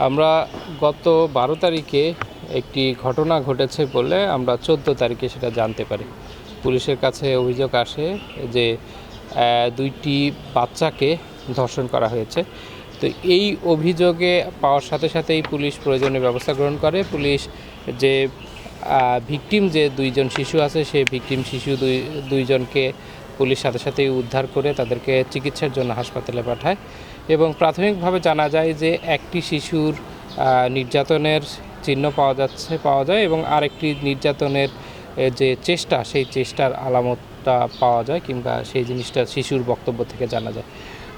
আমরা গত 12 তারিখে একটি ঘটনা ঘটেছে বলে আমরা 14 তারিখে সেটা জানতে পারি। পুলিশের কাছে অভিযোগ আসে যে দুইটি বাচ্চাকে ধর্ষণ করা হয়েছে। তো এই অভিযোগে পাওয়ার সাথে সাথেই পুলিশ প্রয়োজনীয় ব্যবস্থা গ্রহণ করে। পুলিশ যে ভিকটিম যে দুইজন শিশু আছে সেই ভিকটিম শিশু দুইজনকে পুলিশ সাথে সাথেই উদ্ধার করে তাদেরকে চিকিৎসার জন্য হাসপাতালে পাঠায় এবং প্রাথমিকভাবে জানা যায় যে একটি শিশুর নির্যাতনের চিহ্ন পাওয়া যায় এবং আরেকটি নির্যাতনের যে চেষ্টা সেই চেষ্টার আলামতটা পাওয়া যায় কিংবা সেই জিনিসটা শিশুর বক্তব্য থেকে জানা যায়।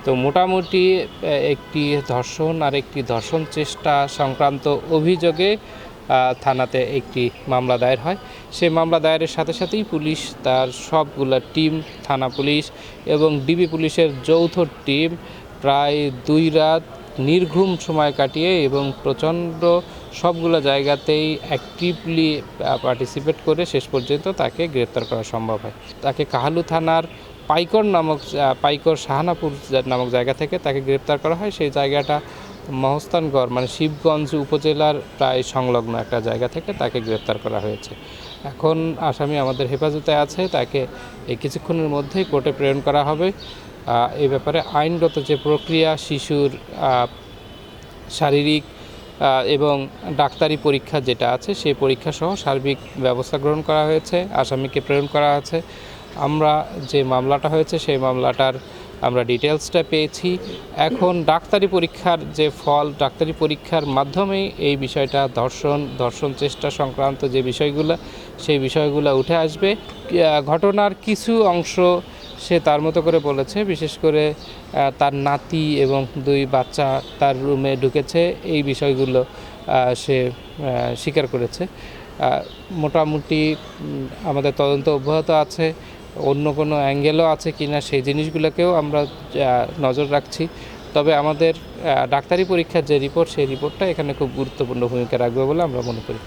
তো মোটামুটি একটি ধর্ষণ আর একটি ধর্ষণ চেষ্টা সংক্রান্ত অভিযোগে থানাতে একটি মামলা দায়ের হয়। সেই মামলা দায়েরের সাথে সাথেই পুলিশ তার সবগুলা টিম, থানা পুলিশ এবং ডিবি পুলিশের যৌথ টিম প্রায় 2 রাত নির্ঘুম সময় কাটিয়ে এবং প্রচণ্ড সবগুলো জায়গাতেই অ্যাক্টিভলি পার্টিসিপেট করে শেষ পর্যন্ত তাকে গ্রেপ্তার করা সম্ভব হয়। তাকে কাহালু থানার পাইকর শাহানাপুর নামক জায়গা থেকে তাকে গ্রেপ্তার করা হয়। সেই জায়গাটা মহস্তানগড় মানে শিবগঞ্জ উপজেলার প্রায় সংলগ্ন একটা জায়গা থেকে তাকে গ্রেপ্তার করা হয়েছে। এখন আসামি আমাদের হেফাজতে আছে, তাকে এই কিছুক্ষণের মধ্যেই কোর্টে প্রেরণ করা হবে। এই ব্যাপারে আইনগত যে প্রক্রিয়া, শিশুর শারীরিক এবং ডাক্তারি পরীক্ষা যেটা আছে সেই পরীক্ষা সহ সার্বিক ব্যবস্থা গ্রহণ করা হয়েছে। আসামিকে প্রেরণ করা আছে। আমরা যে মামলাটা হয়েছে সেই মামলাটার আমরা ডিটেলসটা পেয়েছি। এখন ডাক্তারি পরীক্ষার যে ফল, ডাক্তারি পরীক্ষার মাধ্যমেই এই বিষয়টা ধর্ষণ চেষ্টা সংক্রান্ত যে বিষয়গুলো সেই বিষয়গুলো উঠে আসবে। ঘটনার কিছু অংশ সে তার মতো করে বলেছে, বিশেষ করে তার নাতি এবং 2 বাচ্চা তার রুমে ঢুকেছে, এই বিষয়গুলো সে স্বীকার করেছে। মোটামুটি আমাদের তদন্ত অব্যাহত আছে। অন্য কোনো অ্যাঙ্গেলও আছে কিনা সেই জিনিসগুলোকেও আমরা নজর রাখছি। তবে আমাদের ডাক্তারি পরীক্ষার যে রিপোর্ট সেই রিপোর্টটা এখানে খুব গুরুত্বপূর্ণ ভূমিকা রাখবে বলে আমরা মনে করি।